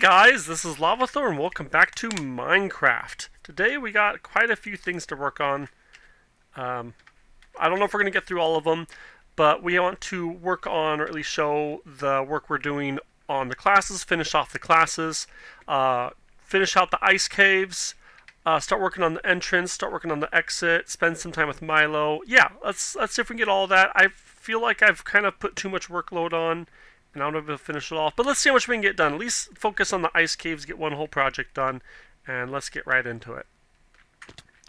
guys, this is lavaTHOR and welcome back to Minecraft. Today we got quite a few things to work on. I don't know if we're going to get through all of them, but we want to work on, or at least show the work we're doing on the classes, finish off the classes, finish out the ice caves, start working on the entrance, start working on the exit, spend some time with Milo. Yeah, let's see if we can get all of that. I feel like I've kind of put too much workload on, and I don't know if I'll finish it off. But let's see how much we can get done. At least focus on the ice caves, get one whole project done, and let's get right into it.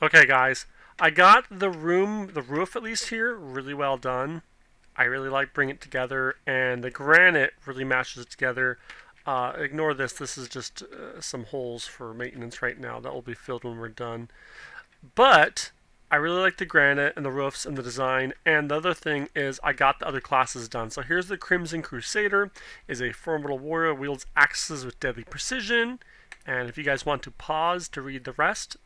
Okay, guys. I got the roof at least here, really well done. I really like bringing it together, and the granite really matches it together. Ignore this. This is just some holes for maintenance right now. That will be filled when we're done. But I really like the granite and the roofs and the design. And the other thing is I got the other classes done. So here's the Crimson Crusader. Is a formidable warrior, wields axes with deadly precision. And if you guys want to pause to read the rest,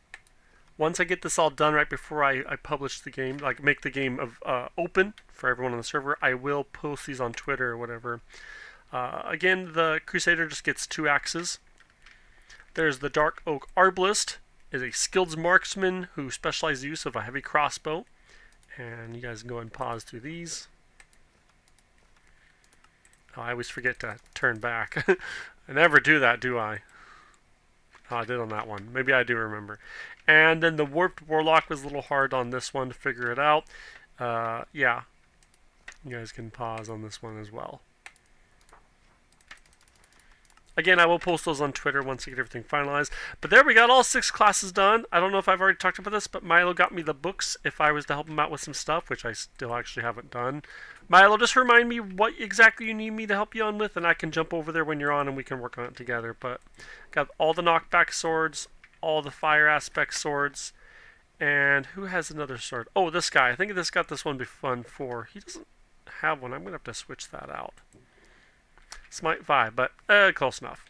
once I get this all done right before I publish the game, like make the game open for everyone on the server, I will post these on Twitter or whatever. Again, the Crusader just gets 2 axes. There's the Dark Oak Arbalist. Is a skilled marksman who specializes use of a heavy crossbow. And you guys can go ahead and pause through these. Oh, I always forget to turn back. I never do that, do I? Oh, I did on that one. Maybe I do remember. And then the Warped Warlock was a little hard on this one to figure it out. Yeah. You guys can pause on this one as well. Again, I will post those on Twitter once I get everything finalized. But there, we got all 6 classes done. I don't know if I've already talked about this, but Milo got me the books if I was to help him out with some stuff, which I still actually haven't done. Milo, just remind me what exactly you need me to help you on with, and I can jump over there when you're on and we can work on it together. But got all the knockback swords, all the fire aspect swords, and who has another sword? Oh, this guy. I think this got this one be fun for. He doesn't have one. I'm going to have to switch that out. Smite 5, but close enough.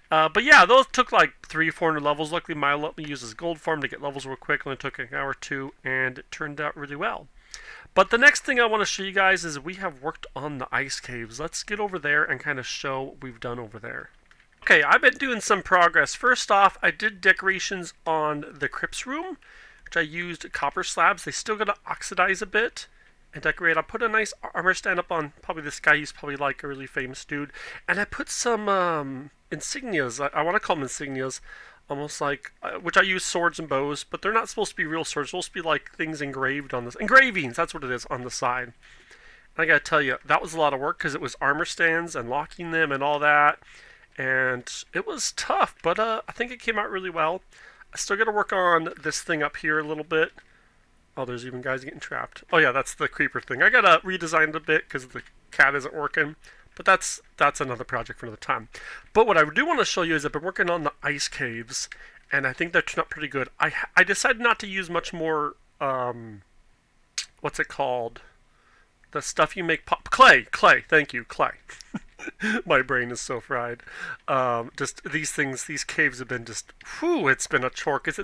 But yeah, those took like 300-400 levels. Luckily, Milo let me use his gold farm to get levels real quick. Only took an hour or 2, and it turned out really well. But the next thing I want to show you guys is we have worked on the ice caves. Let's get over there and kind of show what we've done over there. Okay, I've been doing some progress. First off, I did decorations on the crypts room, which I used copper slabs. They still got to oxidize a bit and decorate. I put a nice armor stand up on probably this guy. He's probably like a really famous dude. And I put some insignias. I want to call them insignias. Almost like, which I use swords and bows, but they're not supposed to be real swords. They're supposed to be like things engraved on this. Engravings, that's what it is, on the side. And I gotta tell you, that was a lot of work because it was armor stands and locking them and all that. And it was tough, but I think it came out really well. I still gotta work on this thing up here a little bit. Oh, there's even guys getting trapped. Oh yeah, that's the creeper thing. I gotta redesign it a bit because the cat isn't working. But that's another project for another time. But what I do want to show you is I've been working on the ice caves, and I think that turned out pretty good. I decided not to use much more, what's it called? The stuff you make pop... Clay! Thank you, clay. My brain is so fried. Just these things, these caves have been just, whew, it's been a chore because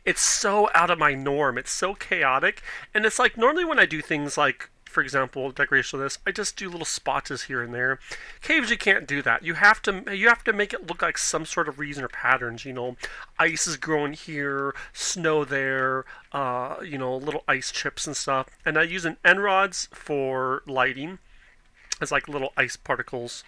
it's so out of my norm. It's so chaotic. And it's like normally when I do things like, for example, decoration of this, I just do little spots here and there. Caves, you can't do that. You have to make it look like some sort of reason or patterns. You know, ice is growing here, snow there. You know, little ice chips and stuff. And I use an end rods for lighting. It's like little ice particles,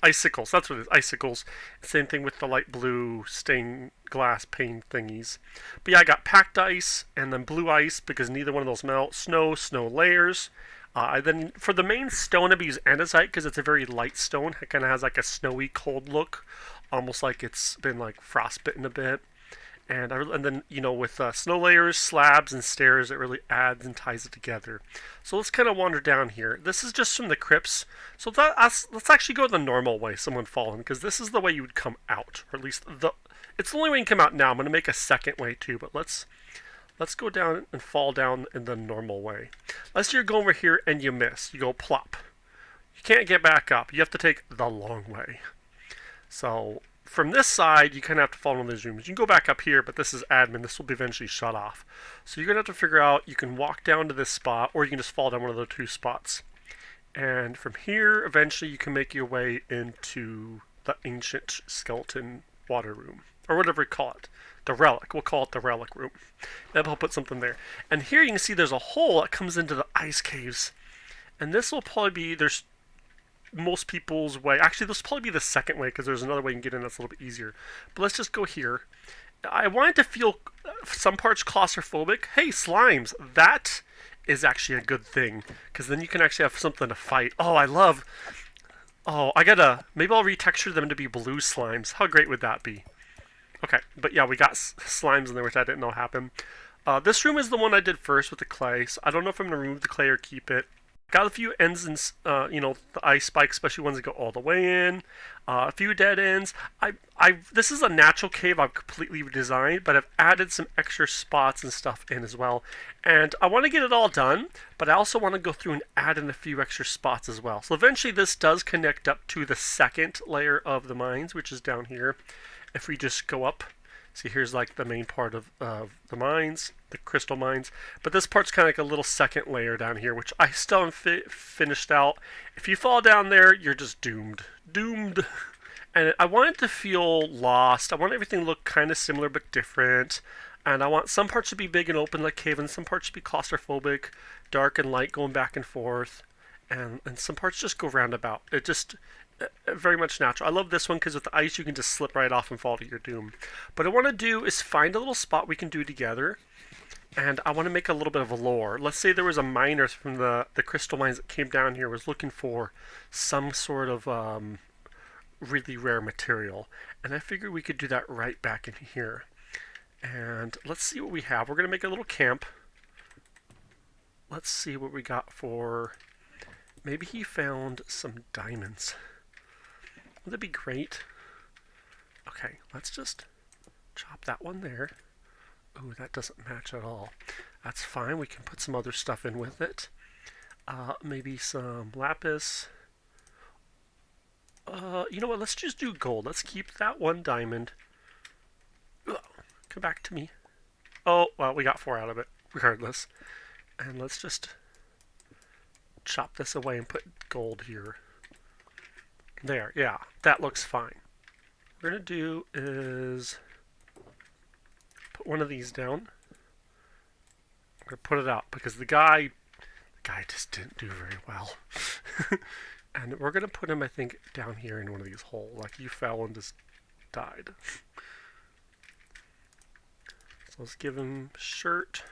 icicles. That's what it is, icicles. Same thing with the light blue stained glass pane thingies. But yeah, I got packed ice and then blue ice because neither one of those melt. Snow layers. Then for the main stone, I use andesite because it's a very light stone. It kind of has like a snowy, cold look, almost like it's been like frostbitten a bit. And then, you know, with snow layers, slabs, and stairs, it really adds and ties it together. So let's kind of wander down here. This is just from the crypts. So let's actually go the normal way, someone fallen, because this is the way you would come out. Or at least, it's the only way you can come out now. I'm going to make a second way too, but let's go down and fall down in the normal way. Let's say you go over here and you miss. You go plop. You can't get back up. You have to take the long way. So from this side, you kind of have to follow these rooms. You can go back up here, but this is admin. This will be eventually shut off. So you're going to have to figure out, you can walk down to this spot, or you can just fall down one of the 2 spots. And from here, eventually, you can make your way into the ancient skeleton water room, or whatever we call it. The relic. We'll call it the relic room. And I'll put something there. And here you can see there's a hole that comes into the ice caves. And this will probably be, there's most people's way. Actually, this will probably be the second way because there's another way you can get in that's a little bit easier. But let's just go here. I wanted to feel some parts claustrophobic. Hey, slimes. That is actually a good thing because then you can actually have something to fight. Oh, maybe I'll retexture them to be blue slimes. How great would that be? Okay, but yeah, we got slimes in there, which I didn't know happened. This room is the one I did first with the clay, so I don't know if I'm going to remove the clay or keep it. Got a few ends and, the ice spikes, especially ones that go all the way in. A few dead ends. This is a natural cave I've completely redesigned, but I've added some extra spots and stuff in as well. And I want to get it all done, but I also want to go through and add in a few extra spots as well. So eventually this does connect up to the second layer of the mines, which is down here. If we just go up, see here's like the main part of the mines, the crystal mines. But this part's kind of like a little second layer down here, which I still haven't finished out. If you fall down there, you're just doomed. Doomed. And I want it to feel lost. I want everything to look kind of similar but different. And I want some parts to be big and open like cave, and some parts to be claustrophobic, dark and light going back and forth. And some parts just go roundabout. It just... very much natural. I love this one because with the ice you can just slip right off and fall to your doom. But what I want to do is find a little spot we can do together, and I want to make a little bit of a lore. Let's say there was a miner from the crystal mines that came down here, was looking for some sort of really rare material, and I figured we could do that right back in here. And let's see what we have. We're going to make a little camp. Let's see what we got for... maybe he found some diamonds. Would that be great? Okay, let's just chop that one there. Ooh, that doesn't match at all. That's fine. We can put some other stuff in with it. Maybe some lapis. You know what? Let's just do gold. Let's keep that one diamond. Ugh, come back to me. Oh, well, we got 4 out of it, regardless. And let's just chop this away and put gold here. There, yeah, that looks fine. What we're going to do is put one of these down. I'm going to put it out because the guy just didn't do very well. And we're going to put him, I think, down here in one of these holes. Like he fell and just died. So let's give him shirt,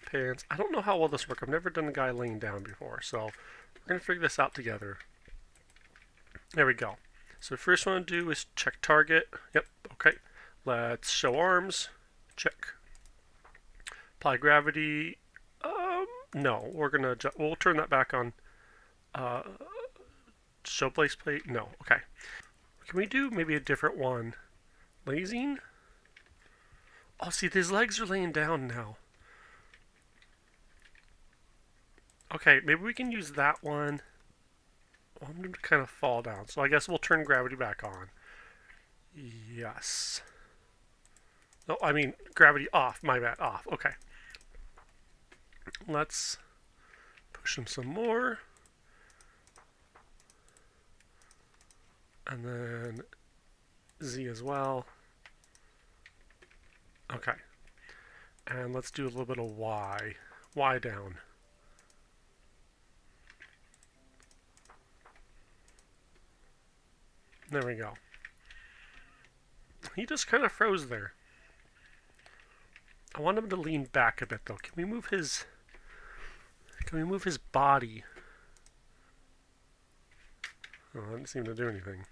pants. I don't know how well this works. I've never done a guy laying down before. So we're going to figure this out together. There we go. So the first one to do is check target. Yep, okay. Let's show arms. Check. Apply gravity. No, we'll turn that back on. Show place plate. No, okay. Can we do maybe a different one? Lazing? Oh, see, his legs are laying down now. Okay, maybe we can use that one. I want him to kind of fall down. So I guess we'll turn gravity back on. Yes. No, I mean gravity off. My bad. Off. Okay. Let's push him some more. And then Z as well. Okay. And let's do a little bit of Y. Y down. There we go. He just kind of froze there. I want him to lean back a bit though. Can we move his body? Oh, that didn't seem to do anything.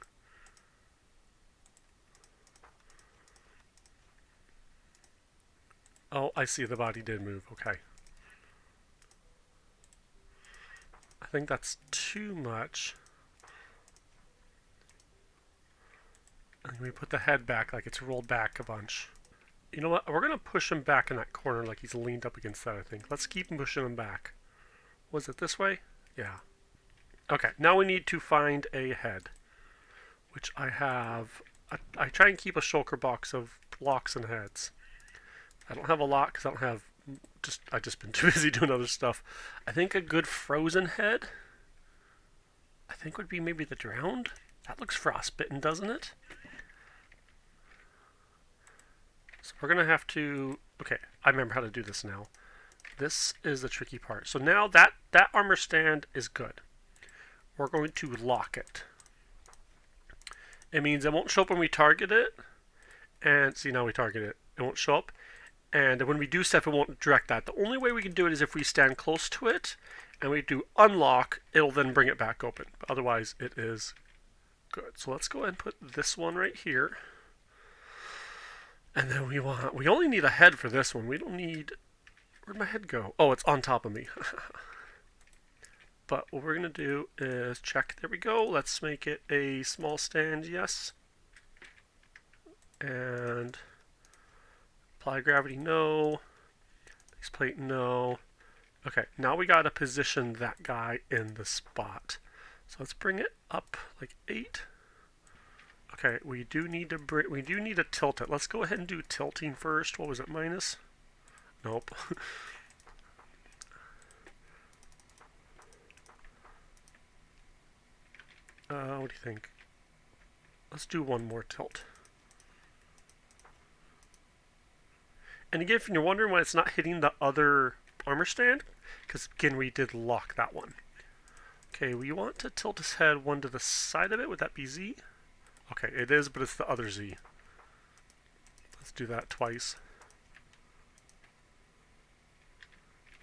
Oh, I see, the body did move. Okay. I think that's too much. And we put the head back like it's rolled back a bunch. You know what? We're going to push him back in that corner like he's leaned up against that, I think. Let's keep pushing him back. Was it this way? Yeah. Okay, now we need to find a head, which I have. I try and keep a shulker box of blocks and heads. I don't have a lot because I don't have. I've just been too busy doing other stuff. I think a good frozen head, I think would be maybe the drowned. That looks frostbitten, doesn't it? So we're going to have to... Okay, I remember how to do this now. This is the tricky part. So now that armor stand is good. We're going to lock it. It means it won't show up when we target it. And see, now we target it. It won't show up. And when we do stuff, it won't direct that. The only way we can do it is if we stand close to it and we do unlock, it'll then bring it back open. But otherwise, it is good. So let's go ahead and put this one right here. And then we only need a head for this one. We don't need... Where'd my head go? Oh, it's on top of me. But what we're going to do is check. There we go. Let's make it a small stand, yes. And apply gravity, no. Base plate, no. Okay, now we got to position that guy in the spot. So let's bring it up like 8. Okay, we do need to tilt it. Let's go ahead and do tilting first. What was it, minus? Nope. What do you think? Let's do one more tilt. And again, if you're wondering why it's not hitting the other armor stand, because again, we did lock that one. Okay, we want to tilt his head one to the side of it. Would that be Z? Okay, it is, but it's the other Z. Let's do that twice.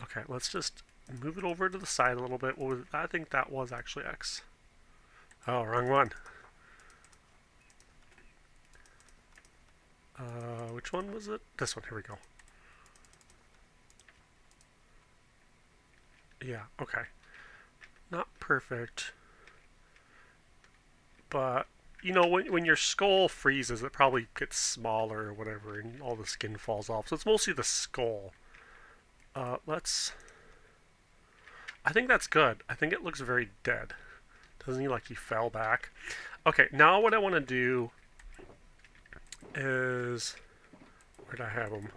Okay, let's just move it over to the side a little bit. What was it? I think that was actually X. Oh, wrong one. Which one was it? This one, here we go. Yeah, okay. Not perfect. But, you know, when your skull freezes, it probably gets smaller or whatever, and all the skin falls off. So it's mostly the skull. I think that's good. I think it looks very dead. Doesn't he like he fell back? Okay, now what I want to do is... Where did I have him?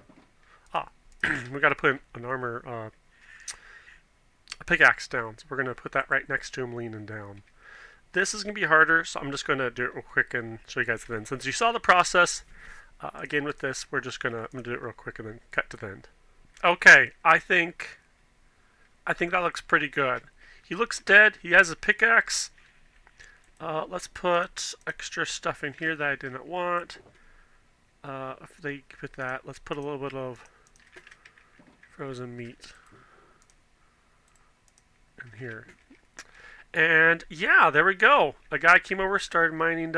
Ah, we got to put an armor... a pickaxe down. So we're going to put that right next to him leaning down. This is going to be harder, so I'm just going to do it real quick and show you guys the end. Since you saw the process, again with this, I'm going to do it real quick and then cut to the end. Okay, I think that looks pretty good. He looks dead. He has a pickaxe. Let's put extra stuff in here that I didn't want. If they put that, let's put a little bit of frozen meat in here. And yeah, there we go. A guy came over, started mining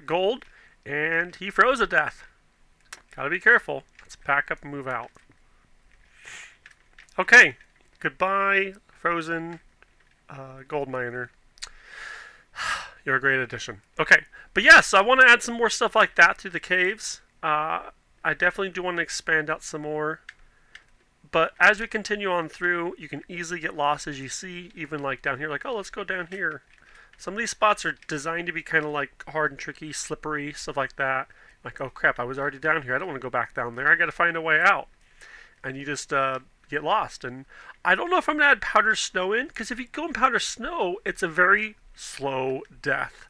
gold, and he froze to death. Gotta be careful. Let's pack up and move out. Okay, goodbye, frozen gold miner. You're a great addition. Okay, but yes, I want to add some more stuff like that through the caves. I definitely do want to expand out some more. But as we continue on through, you can easily get lost, as you see, even like down here, like, oh, let's go down here. Some of these spots are designed to be kind of like hard and tricky, slippery, stuff like that. Like, oh crap, I was already down here. I don't want to go back down there. I got to find a way out. And you just get lost. And I don't know if I'm going to add powder snow in, because if you go in powder snow, it's a very slow death.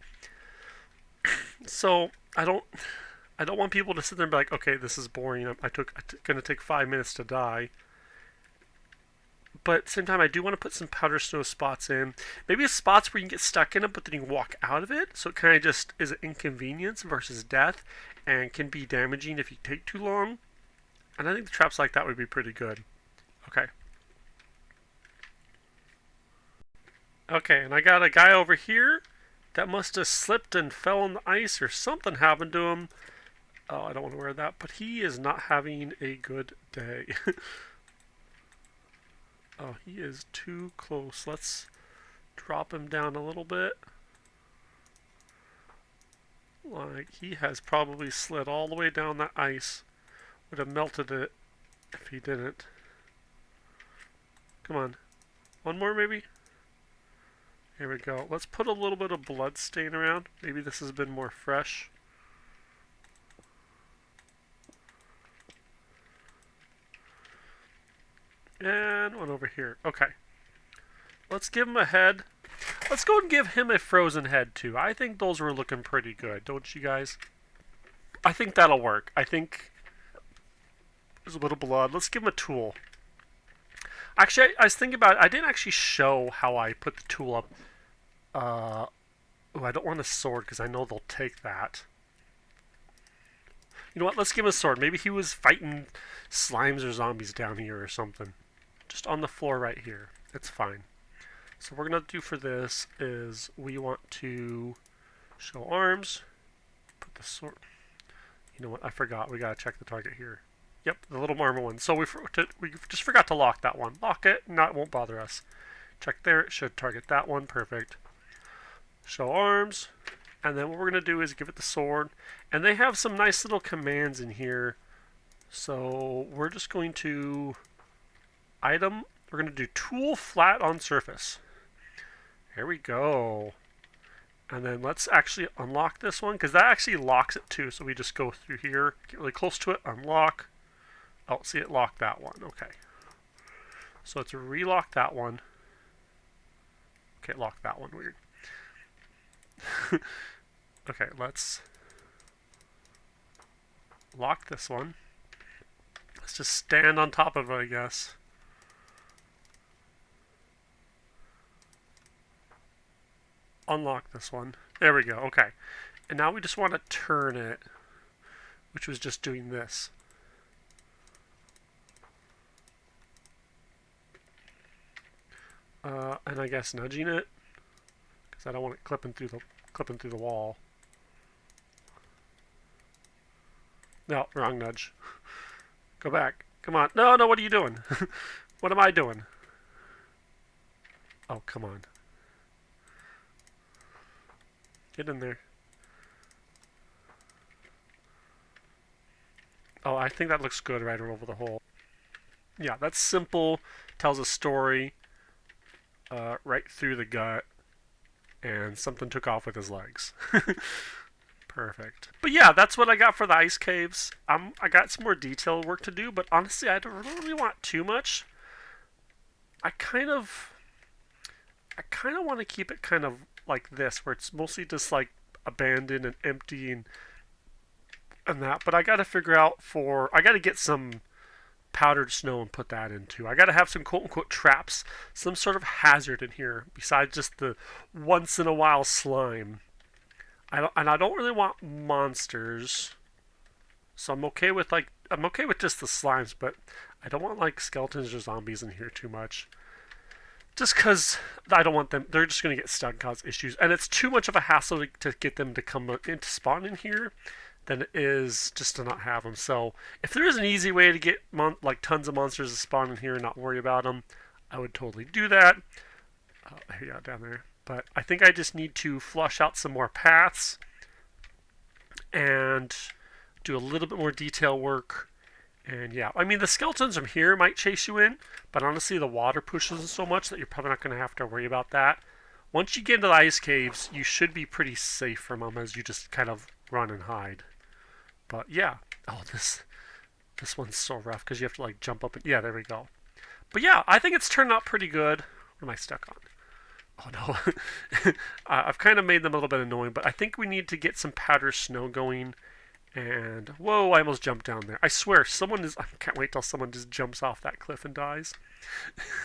So I don't want people to sit there and be like, okay, this is boring. I'm going to take 5 minutes to die. But at the same time, I do want to put some powder snow spots in. Maybe spots where you can get stuck in it, but then you can walk out of it. So it kind of just is an inconvenience versus death, and can be damaging if you take too long. And I think the traps like that would be pretty good. Okay. Okay, and I got a guy over here that must have slipped and fell on the ice, or something happened to him. Oh, I don't want to wear that, but he is not having a good day. Oh, he is too close. Let's drop him down a little bit. Like, he has probably slid all the way down that ice. Would have melted it if he didn't. Come on. One more, maybe? Here we go. Let's put a little bit of blood stain around. Maybe this has been more fresh. And one over here. Okay. Let's give him a head. Let's go and give him a frozen head too. I think those were looking pretty good, don't you guys? I think that'll work. I think there's a little blood. Let's give him a tool. Actually, I was thinking about it. I didn't actually show how I put the tool up. Oh, I don't want a sword because I know they'll take that. You know what? Let's give him a sword. Maybe he was fighting slimes or zombies down here or something. Just on the floor right here. It's fine. So what we're going to do for this is we want to show arms. Put the sword. You know what? I forgot. We got to check the target here. Yep, the little armor one. So we just forgot to lock that one. Lock it. No, it won't bother us. Check there. It should target that one. Perfect. Show arms. And then what we're going to do is give it the sword. And they have some nice little commands in here. So we're just going to item. We're going to do tool flat on surface. Here we go. And then let's actually unlock this one because that actually locks it too. So we just go through here, get really close to it, unlock. Oh, see, it locked that one. Okay. So let's relock that one. Okay, lock that one. Weird. Okay, let's lock this one. Let's just stand on top of it, I guess. Unlock this one. There we go. Okay. And now we just want to turn it, which was just doing this. And I guess nudging it, because I don't want it clipping through the wall. No, wrong nudge. Go back. Come on. No, no, what are you doing? What am I doing? Oh, come on. Get in there. Oh, I think that looks good right over the hole. Yeah, that's simple. Tells a story right through the gut. And something took off with his legs. Perfect. But yeah, that's what I got for the ice caves. I got some more detail work to do, but honestly, I don't really want too much. I kind of want to keep it kind of like this, where it's mostly just like abandoned and empty and that. But I got to figure out I got to get some powdered snow and put that into. I got to have some quote-unquote traps, some sort of hazard in here besides just the once in a while slime. I don't really want monsters, so I'm okay with just the slimes, but I don't want like skeletons or zombies in here too much. Just because I don't want them, they're just going to get stuck and cause issues, and it's too much of a hassle to get them to come into spawn in here than it is just to not have them. So if there is an easy way to get like tons of monsters to spawn in here and not worry about them, I would totally do that. Yeah, down there. But I think I just need to flush out some more paths and do a little bit more detail work. And yeah, I mean, the skeletons from here might chase you in, but honestly, the water pushes them so much that you're probably not going to have to worry about that. Once you get into the ice caves, you should be pretty safe from them as you just kind of run and hide. But yeah, oh, this one's so rough because you have to like jump up and yeah, there we go. But yeah, I think it's turned out pretty good. What am I stuck on? Oh no, I've kind of made them a little bit annoying, but I think we need to get some powder snow going. And whoa, I almost jumped down there. I swear, I can't wait till someone just jumps off that cliff and dies.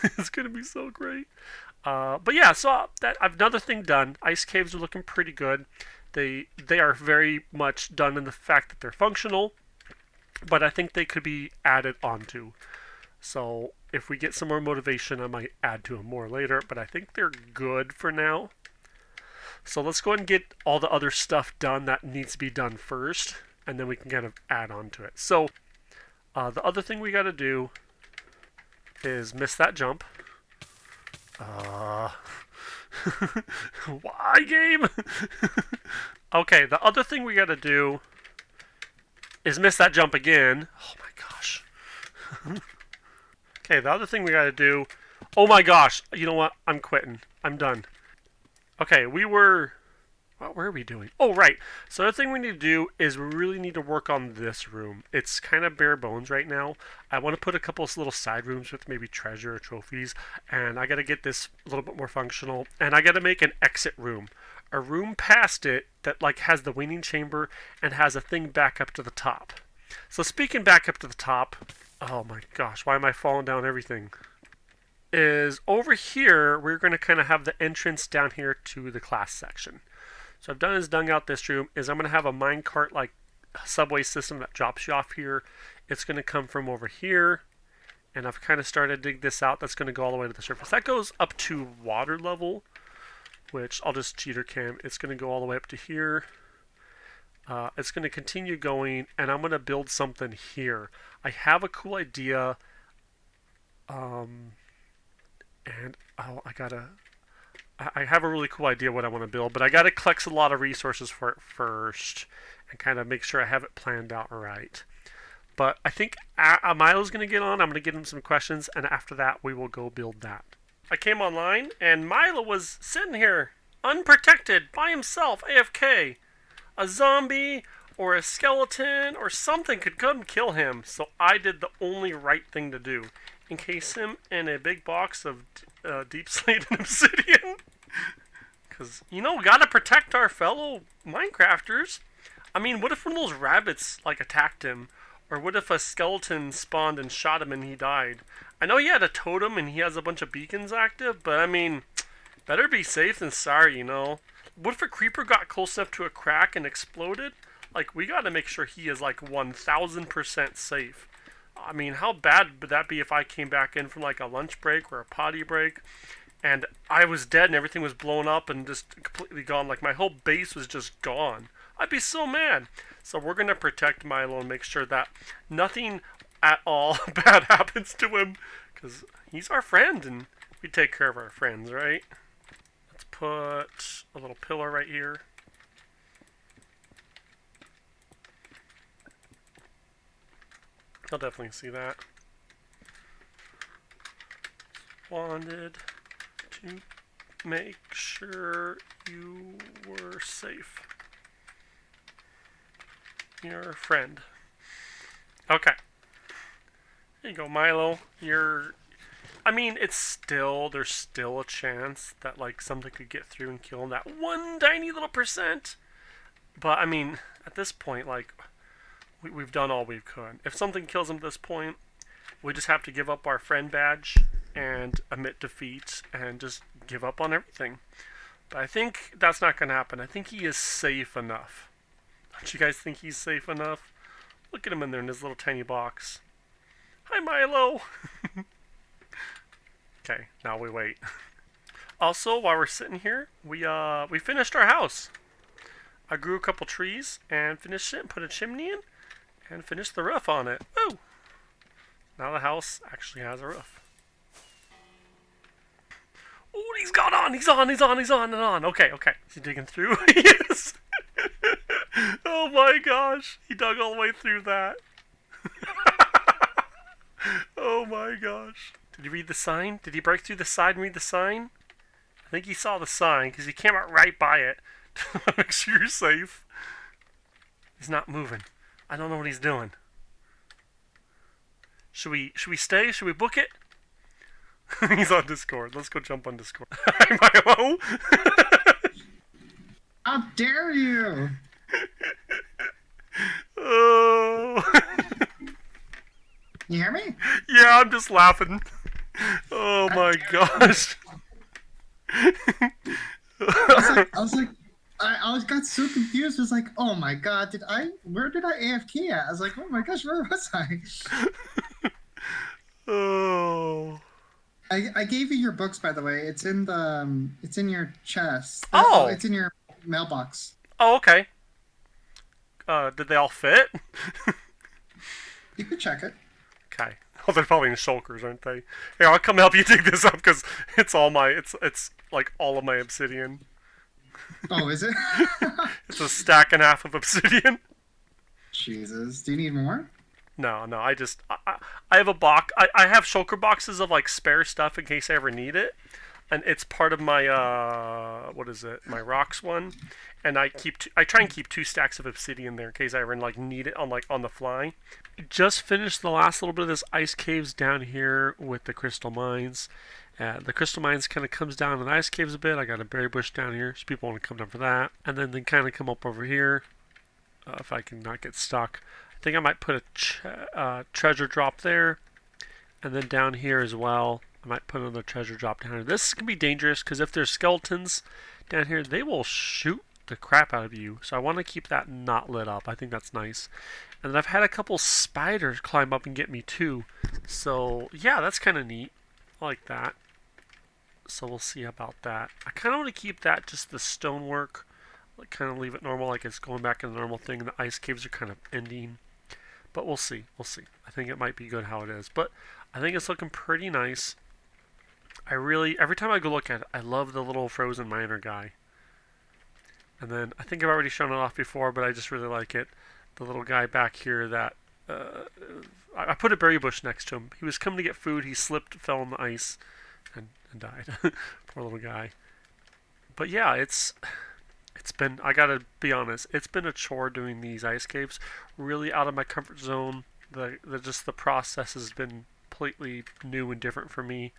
It's gonna be so great. But yeah, so another thing done. Ice caves are looking pretty good. They are very much done in the fact that they're functional, but I think they could be added onto. So if we get some more motivation, I might add to them more later, but I think they're good for now. So let's go ahead and get all the other stuff done that needs to be done first, and then we can kind of add on to it. So the other thing we got to do is miss that jump. Why, game? Okay, the other thing we got to do is miss that jump again. Oh my gosh. Okay, the other thing we got to do... Oh my gosh, you know what? I'm quitting. I'm done. Okay, What were we doing? Oh, right. So the other thing we need to do is we really need to work on this room. It's kind of bare bones right now. I want to put a couple of little side rooms with maybe treasure or trophies, and I got to get this a little bit more functional. And I got to make an exit room, a room past it that like has the waiting chamber and has a thing back up to the top. So speaking back up to the top, oh my gosh, why am I falling down everything? Is over here we're going to kind of have the entrance down here to the class section. So I've done is dug out this room is I'm going to have a minecart like subway system that drops you off here. It's going to come from over here, and I've kind of started to dig this out. That's going to go all the way to the surface. That goes up to water level, which I'll just cheater cam. It's going to go all the way up to here. It's going to continue going, and I'm going to build something here. I have a cool idea. And I have a really cool idea what I want to build, but I got to collect a lot of resources for it first and kind of make sure I have it planned out right. But I think Milo's going to get on. I'm going to give him some questions, and after that, we will go build that. I came online, and Milo was sitting here, unprotected, by himself, AFK. A zombie or a skeleton or something could come kill him, so I did the only right thing to do. Encase him in a big box of deep slate and obsidian. Because, you know, we gotta protect our fellow Minecrafters. I mean, what if one of those rabbits, like, attacked him? Or what if a skeleton spawned and shot him and he died? I know he had a totem and he has a bunch of beacons active, but I mean, better be safe than sorry, you know? What if a creeper got close enough to a crack and exploded? Like, we gotta make sure he is, like, 1000% safe. I mean, how bad would that be if I came back in from like a lunch break or a potty break and I was dead and everything was blown up and just completely gone? Like my whole base was just gone. I'd be so mad. So we're going to protect Milo and make sure that nothing at all bad happens to him because he's our friend and we take care of our friends, right? Let's put a little pillar right here. I'll definitely see that. Wanted to make sure you were safe. You're a friend. Okay. There you go, Milo. I mean, there's still a chance that like something could get through and kill him. That one tiny little percent. But I mean, at this point, like, we've done all we could. If something kills him at this point, we just have to give up our friend badge and admit defeat and just give up on everything. But I think that's not going to happen. I think he is safe enough. Don't you guys think he's safe enough? Look at him in there in his little tiny box. Hi, Milo! Okay, now we wait. Also, while we're sitting here, we finished our house. I grew a couple trees and finished it and put a chimney in. And finish the roof on it. Woo! Now the house actually has a roof. Oh, he's got on! He's on and on. Okay. Is he digging through? Yes! Oh my gosh! He dug all the way through that. Oh my gosh. Did he read the sign? Did he break through the side and read the sign? I think he saw the sign because he came out right by it to make sure you're safe. He's not moving. I don't know what he's doing. Should we stay? Should we book it? He's on Discord. Let's go jump on Discord. Hi, Milo. How dare you? Oh. You hear me? Yeah, I'm just laughing. Oh my gosh. I got so confused. I was like, oh my god, where did I AFK at? I was like, oh my gosh, where was I? Oh. I gave you your books, by the way. It's in your chest. Oh. It's in your mailbox. Oh, okay. Did they all fit? You could check it. Okay. Oh, they're probably in shulkers, aren't they? Here, I'll come help you dig this up because it's like all of my obsidian. Oh, is it? It's a stack and a half of obsidian. Jesus. Do you need more? No. I have a box. I have shulker boxes of like spare stuff in case I ever need it. and it's part of my what is it? My rocks one, and I try and keep 2 stacks of obsidian there in case I ever like need it on the fly. Just finished the last little bit of this ice caves down here with the crystal mines. The crystal mines kind of comes down to the ice caves a bit. I got a berry bush down here, so people want to come down for that. And then they kind of come up over here, if I can not get stuck. I think I might put a treasure drop there, and then down here as well. I might put another treasure drop down here. This can be dangerous because if there's skeletons down here, they will shoot the crap out of you. So I want to keep that not lit up. I think that's nice. And then I've had a couple spiders climb up and get me too. So yeah, that's kind of neat. I like that. So we'll see about that. I kind of want to keep that just the stonework. Like kind of leave it normal, like it's going back in the normal thing. The ice caves are kind of ending. But we'll see. We'll see. I think it might be good how it is. But I think it's looking pretty nice. Every time I go look at it, I love the little frozen miner guy. And then I think I've already shown it off before, but I just really like it. The little guy back here that I put a berry bush next to him. He was coming to get food. He slipped, fell on the ice, and died. Poor little guy. But yeah, it's been, I gotta be honest, it's been a chore doing these ice caves. Really out of my comfort zone. The process has been completely new and different for me.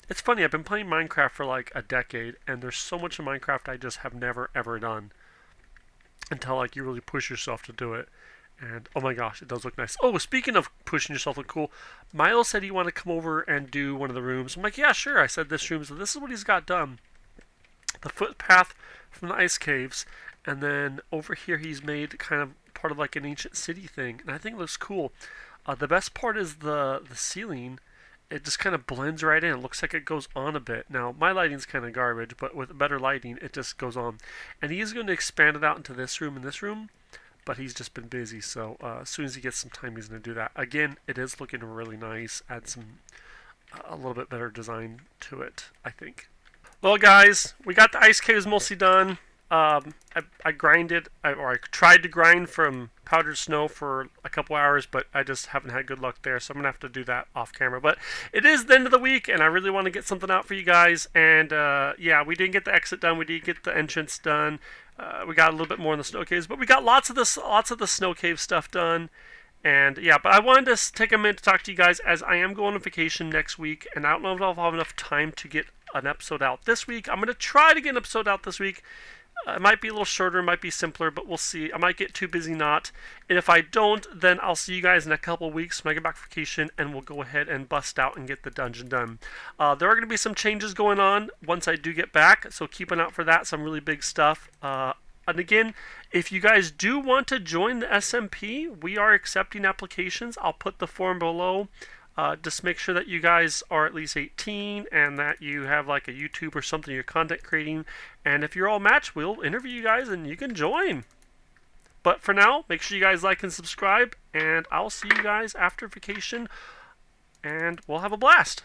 It's funny, I've been playing Minecraft for like a decade, and there's so much of Minecraft I just have never ever done until like you really push yourself to do it. And oh my gosh, it does look nice. Oh, speaking of pushing yourself to look cool, Milo said he wanted to come over and do one of the rooms. I'm like, yeah, sure. I said this room, so this is what he's got done. The footpath from the ice caves, and then over here he's made kind of part of like an ancient city thing, and I think it looks cool. The best part is the ceiling. It just kind of blends right in. It looks like it goes on a bit. Now, my lighting's kind of garbage, but with better lighting, it just goes on. And he's going to expand it out into this room and this room, but he's just been busy, so as soon as he gets some time, he's going to do that. Again, it is looking really nice. Add some, a little bit better design to it, I think. Well, guys, we got the ice caves mostly done. I grinded, or I tried to grind from powdered snow for a couple hours, but I just haven't had good luck there, so I'm going to have to do that off camera. But it is the end of the week, and I really want to get something out for you guys. And yeah, we didn't get the exit done. We did get the entrance done. We got a little bit more in the snow caves, but we got lots of the snow cave stuff done. And yeah, but I wanted to take a minute to talk to you guys as I am going on vacation next week, and I don't know if I'll have enough time to get an episode out this week. I'm going to try to get an episode out this week. It might be a little shorter, it might be simpler, but we'll see. I might get too busy not. And if I don't, then I'll see you guys in a couple of weeks when I get back from vacation, and we'll go ahead and bust out and get the dungeon done. There are going to be some changes going on once I do get back, so keep an eye out for that. Some really big stuff. And again, if you guys do want to join the SMP, we are accepting applications. I'll put the form below. Just make sure that you guys are at least 18 and that you have like a YouTube or something you're content creating. And if you're all matched, we'll interview you guys and you can join. But for now, make sure you guys like and subscribe, and I'll see you guys after vacation, and we'll have a blast.